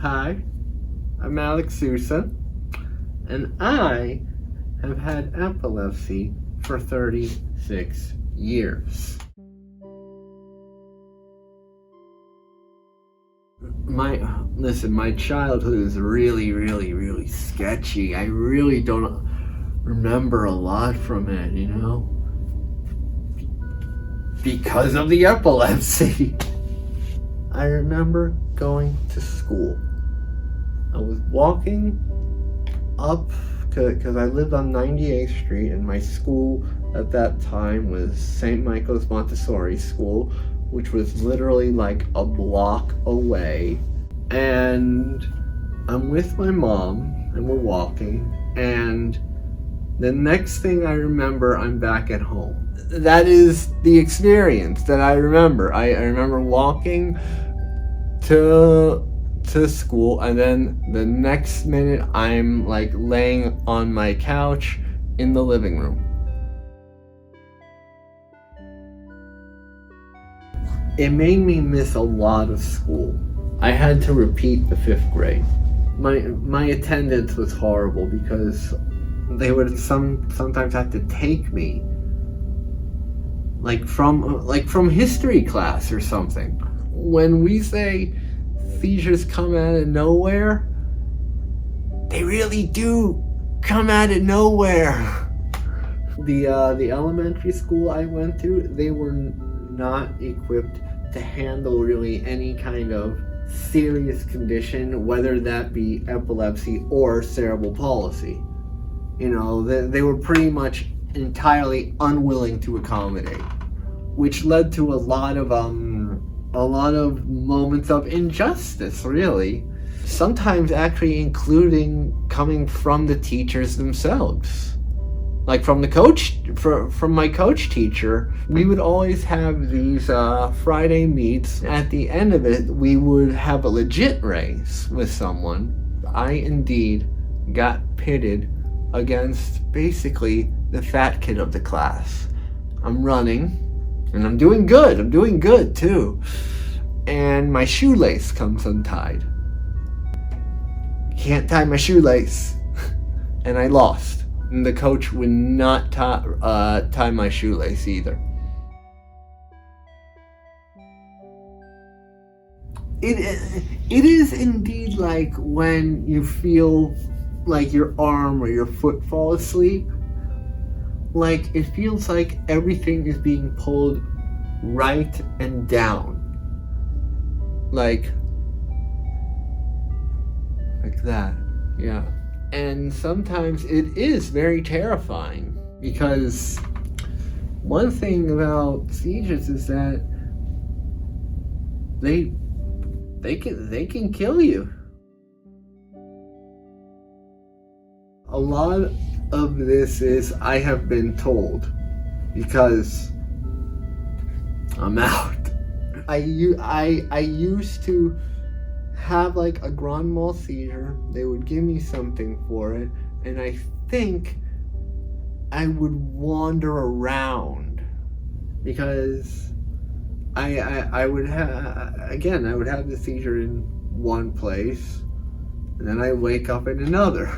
Hi, I'm Alex Sousa, and I have had epilepsy for 36 years. My childhood is really sketchy. I really don't remember a lot from it, because of the epilepsy. I remember going to school. I was walking up, because I lived on 98th Street, and my school at that time was St. Michael's Montessori School, which was literally like a block away. And I'm with my mom, and we're walking, and the next thing I remember, I'm back at home. That is the experience that I remember. I remember walking to school, and then the next minute I'm like laying on my couch in the living room. It made me miss a lot of school. I had to repeat the 5th grade. My attendance was horrible because they would sometimes have to take me from history class or something. When we say seizures come out of nowhere, they really do come out of nowhere. The elementary school I went to, they were not equipped to handle really any kind of serious condition, whether that be epilepsy or cerebral palsy. They were pretty much entirely unwilling to accommodate, which led to a lot of moments of injustice, really. Sometimes actually including coming from the teachers themselves. Like from my coach teacher, we would always have these Friday meets. At the end of it, we would have a legit race with someone. I indeed got pitted against basically the fat kid of the class. I'm running, and I'm doing good too. And my shoelace comes untied. Can't tie my shoelace. And I lost. And the coach would not tie my shoelace either. It is indeed like when you feel like your arm or your foot fall asleep. Like it feels like everything is being pulled right and down. Like that, yeah. And sometimes it is very terrifying, because one thing about seizures is that they can kill you. A lot of this is I have been told, because I'm out. I used to have like a grand mal seizure. They would give me something for it, and I think I would wander around, because I would have the seizure in one place, and then I wake up in another.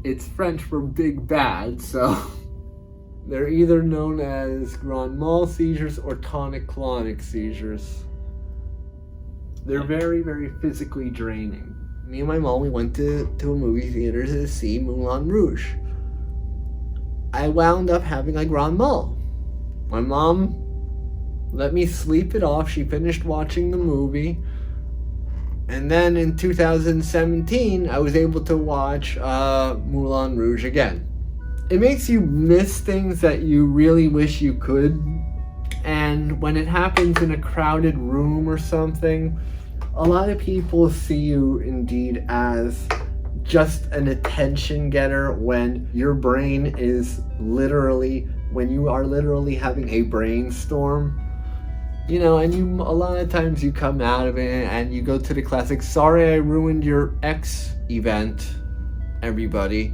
It's French for big bad, so they're either known as grand mal seizures or tonic-clonic seizures. They're very physically draining. Me and my mom, we went to a movie theater to see Moulin Rouge. I wound up having a grand mal. My mom let me sleep it off. She finished watching the movie. And then in 2017, I was able to watch Moulin Rouge again. It makes you miss things that you really wish you could. And when it happens in a crowded room or something, a lot of people see you indeed as just an attention getter when your brain is when you are literally having a brainstorm. And a lot of times you come out of it and you go to the classic, sorry I ruined your X event, everybody.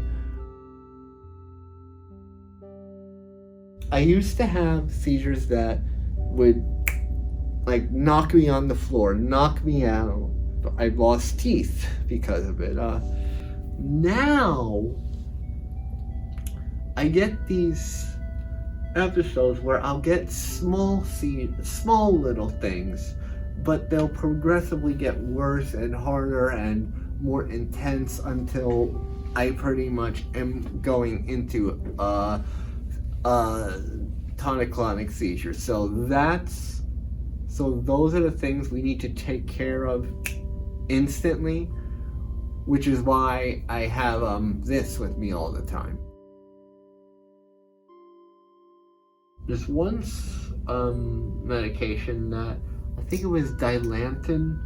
I used to have seizures that would like knock me on the floor, knock me out. I've lost teeth because of it. Now I get these episodes where I'll get small little things, but they'll progressively get worse and harder and more intense until I pretty much am going into tonic-clonic seizures. So those are the things we need to take care of instantly, which is why I have this with me all the time. There's one medication that I think it was Dilantin.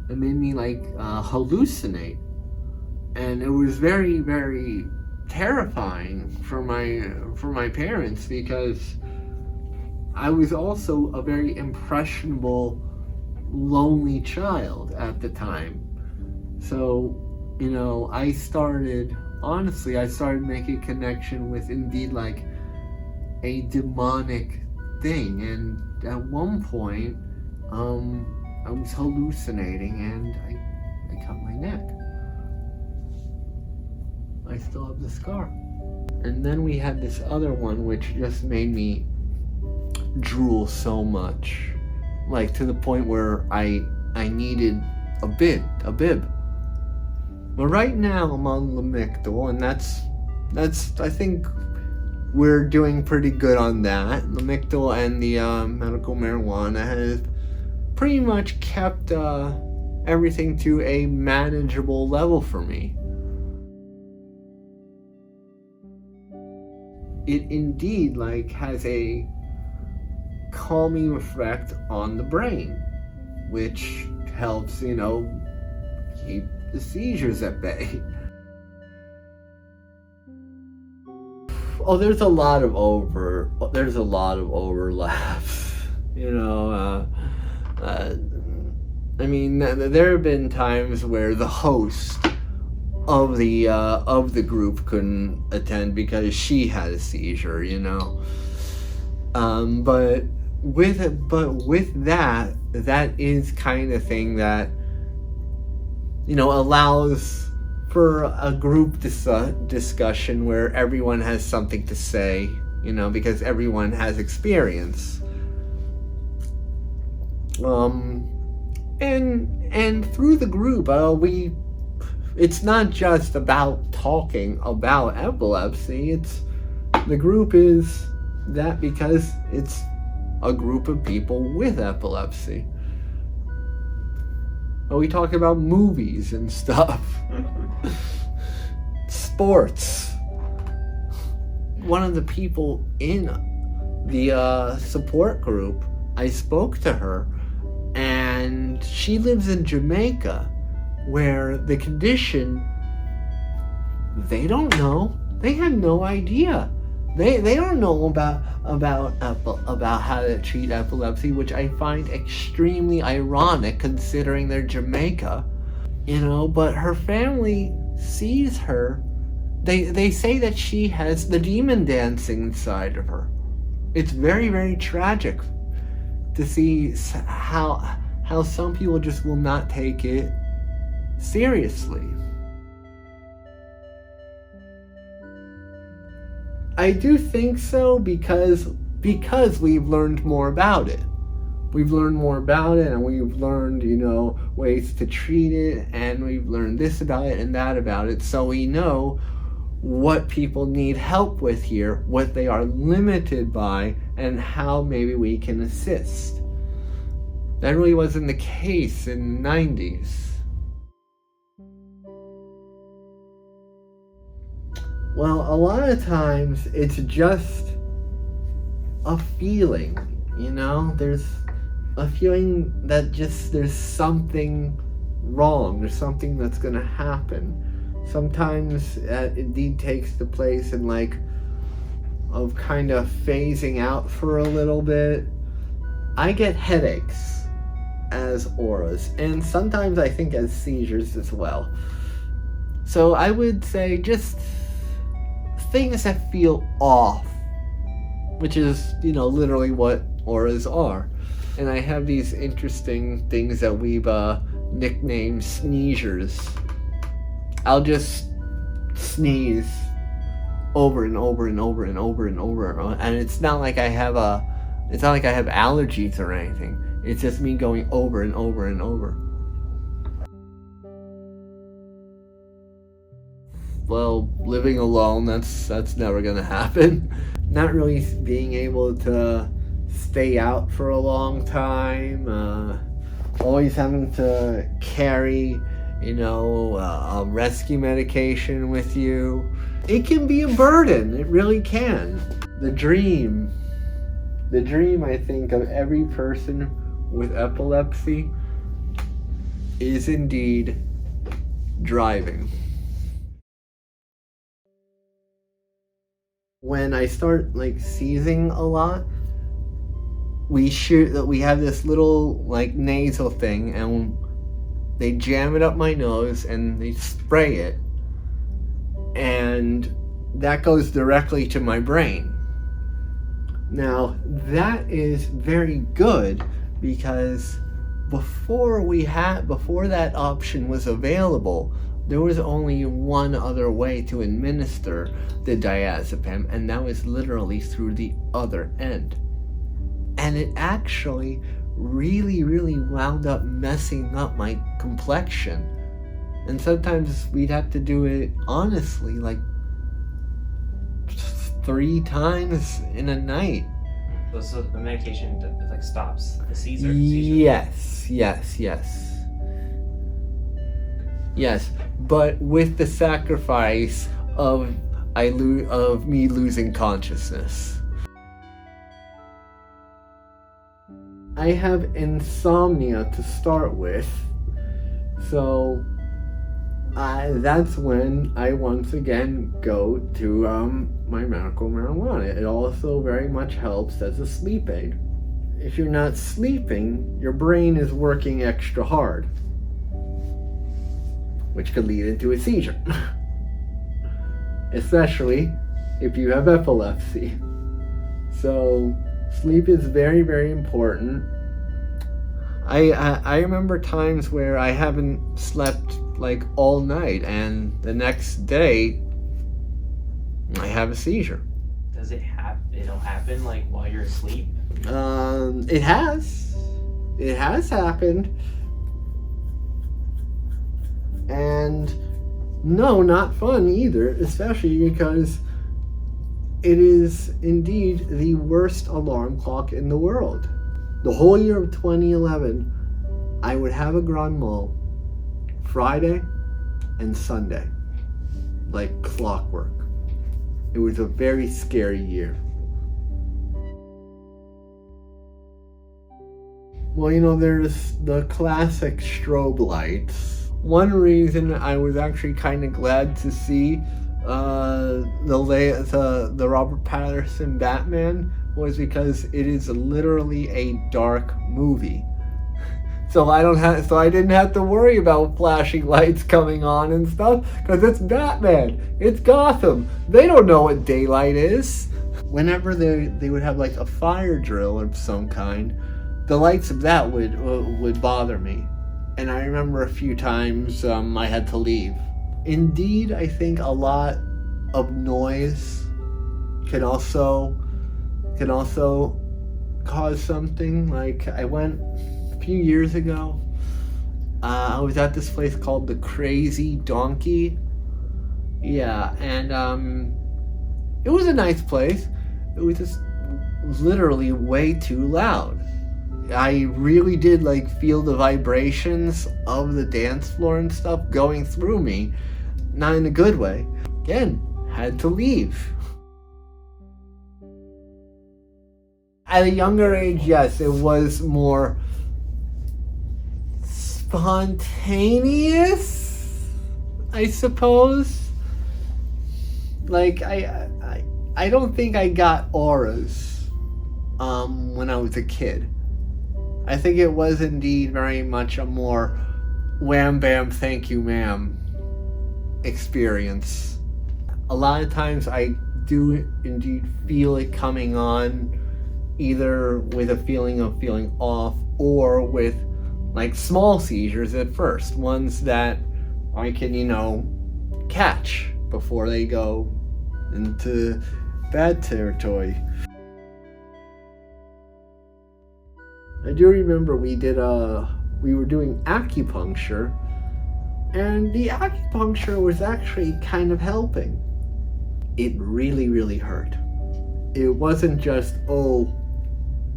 It made me hallucinate, and it was very, very terrifying for my parents, because I was also a very impressionable, lonely child at the time. So, I started making a connection with indeed like a demonic thing, and at one point, I was hallucinating and I cut my neck. I still have the scar. And then we had this other one which just made me drool so much, like to the point where I needed a bib. But right now I'm on Lamictal, and that's I think we're doing pretty good on that. Lamictal and the medical marijuana has pretty much kept everything to a manageable level for me. It indeed has a calming effect on the brain, which helps, keep the seizures at bay. Oh, there's a lot of overlaps. I mean, there have been times where the host of the group couldn't attend because she had a seizure, But with that is kind of thing that allows for a group discussion where everyone has something to say, because everyone has experience. And through the group, it's not just about talking about epilepsy. The group is that because it's a group of people with epilepsy. We talk about movies and stuff. Sports. One of the people in the support group, I spoke to her, and she lives in Jamaica, where the condition, they don't know. They have no idea. They don't know about how to treat epilepsy, which I find extremely ironic considering they're Jamaica, but her family sees her. They say that she has the demon dancing inside of her. It's very, very tragic to see how some people just will not take it seriously. I do think so because we've learned more about it. We've learned more about it, and we've learned, ways to treat it, and we've learned this about it and that about it, so we know what people need help with here, what they are limited by, and how maybe we can assist. That really wasn't the case in the 90s. Well, a lot of times it's just a feeling, There's a feeling that there's something wrong, there's something that's gonna happen. Sometimes it indeed takes the place of kind of phasing out for a little bit. I get headaches as auras, and sometimes I think as seizures as well. So I would say just things that feel off, which is, literally what auras are. and I have these interesting things that we've nicknamed sneezers. I'll just sneeze over and over and over and over and over, and it's not like I have allergies or anything. It's just me going over and over and over. Well, living alone, that's never gonna happen. Not really being able to stay out for a long time. Always having to carry, a rescue medication with you. It can be a burden. It really can. The dream, I think, of every person with epilepsy is indeed driving. When I start seizing a lot, we have this little nasal thing, and they jam it up my nose and they spray it, and that goes directly to my brain. Now that is very good, because before that option was available, there was only one other way to administer the diazepam, and that was literally through the other end. And it actually really, really wound up messing up my complexion. And sometimes we'd have to do it honestly, 3 times in a night. So the medication stops the seizure? Yes, but with the sacrifice of me losing consciousness. I have insomnia to start with, so that's when I once again go to my medical marijuana. It also very much helps as a sleep aid. If you're not sleeping, your brain is working extra hard, which could lead into a seizure. Especially if you have epilepsy. So sleep is very, very important. I remember times where I haven't slept all night, and the next day I have a seizure. Does it happen while you're asleep? It has happened. And no, not fun either, especially because it is indeed the worst alarm clock in the world. The whole year of 2011, I would have a Grand Mal Friday and Sunday, like clockwork. It was a very scary year. Well, there's the classic strobe lights. One reason I was actually kind of glad to see the Robert Pattinson Batman was because it is literally a dark movie. So I didn't have to worry about flashing lights coming on and stuff, because it's Batman. It's Gotham. They don't know what daylight is. Whenever they would have a fire drill of some kind, the lights of that would bother me. And I remember a few times I had to leave. Indeed, I think a lot of noise can also cause something. I went a few years ago. I was at this place called the Crazy Donkey. Yeah, and it was a nice place. It was just literally way too loud. I really did feel the vibrations of the dance floor and stuff going through me, not in a good way. Again, had to leave. At a younger age, yes, it was more spontaneous, I suppose. I don't think I got auras when I was a kid. I think it was indeed very much a more wham bam thank you ma'am experience. A lot of times I do indeed feel it coming on, either with a feeling of feeling off or with like small seizures at first, ones that I can, catch before they go into bad territory. I do remember we were doing acupuncture, and the acupuncture was actually kind of helping. It really, really hurt. It wasn't just,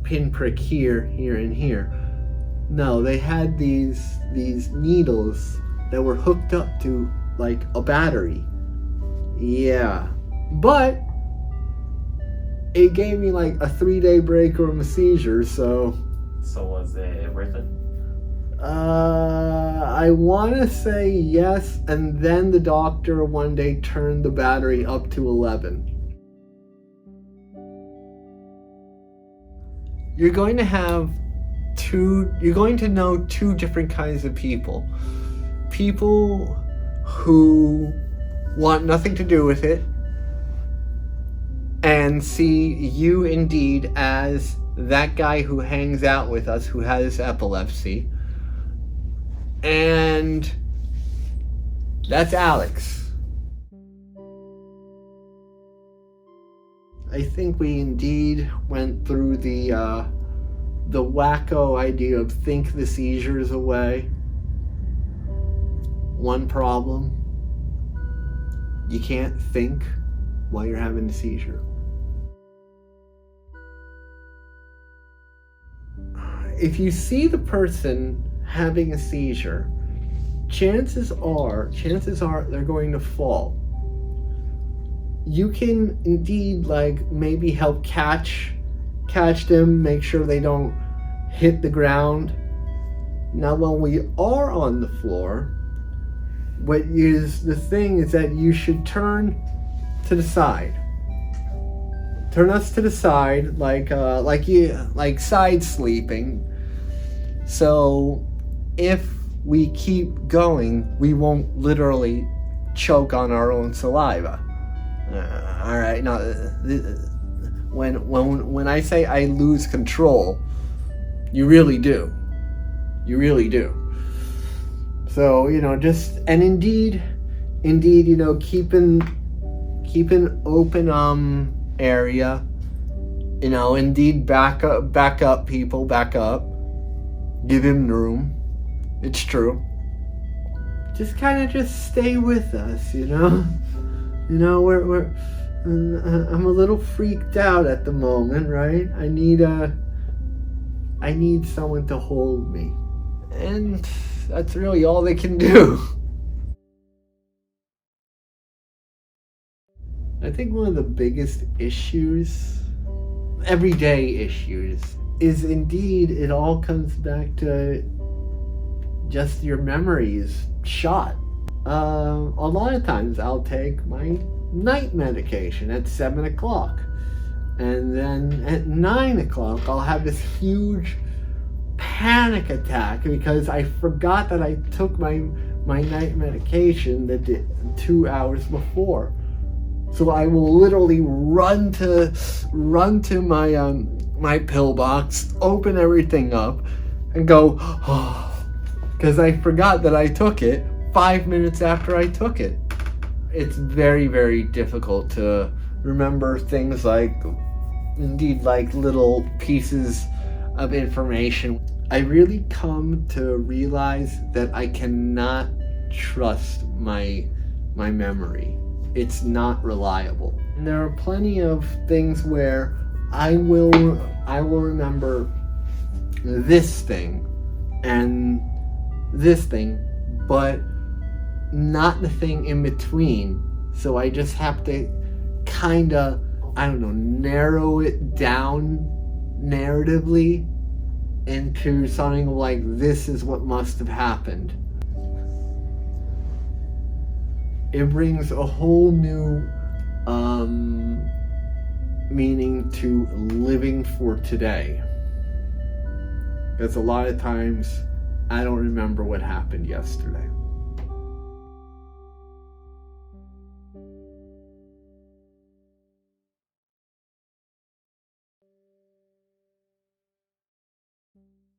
pinprick here, and here. No, they had these needles that were hooked up to like a battery. Yeah. But it gave me like a 3-day break from a seizure, so... So was it worth it? I want to say yes, and then the doctor one day turned the battery up to 11. You're going to know two different kinds of people. People who want nothing to do with it and see you indeed as that guy who hangs out with us who has epilepsy. And that's Alex. I think we indeed went through the wacko idea of think the seizures away. One problem: you can't think while you're having a seizure. If you see the person having a seizure, chances are they're going to fall. You can indeed maybe help catch them, make sure they don't hit the ground. Now, when we are on the floor, the thing is that you should turn to the side. Turn us to the side, like side sleeping. So if we keep going, we won't literally choke on our own saliva. All right. Now, when I say I lose control, you really do. You really do. So and indeed, keep an open area. Indeed, back up, people, back up. Give him room. It's true. Just stay with us, we're I'm a little freaked out at the moment, right? I need someone to hold me. And that's really all they can do. I think one of the biggest issues, everyday issues, is indeed it all comes back to just your memories shot. A lot of times I'll take my night medication at 7 o'clock, and then at 9 o'clock I'll have this huge panic attack because I forgot that I took my night medication 2 hours before. So I will literally run to my pill box, open everything up, and go, because I forgot that I took it 5 minutes after I took it. It's very, very difficult to remember things like little pieces of information. I really come to realize that I cannot trust my memory. It's not reliable. And there are plenty of things where I will remember this thing and this thing, but not the thing in between. So I just have to narrow it down narratively into something like, this is what must have happened. It brings a whole new meaning to living for today. Because a lot of times I don't remember what happened yesterday.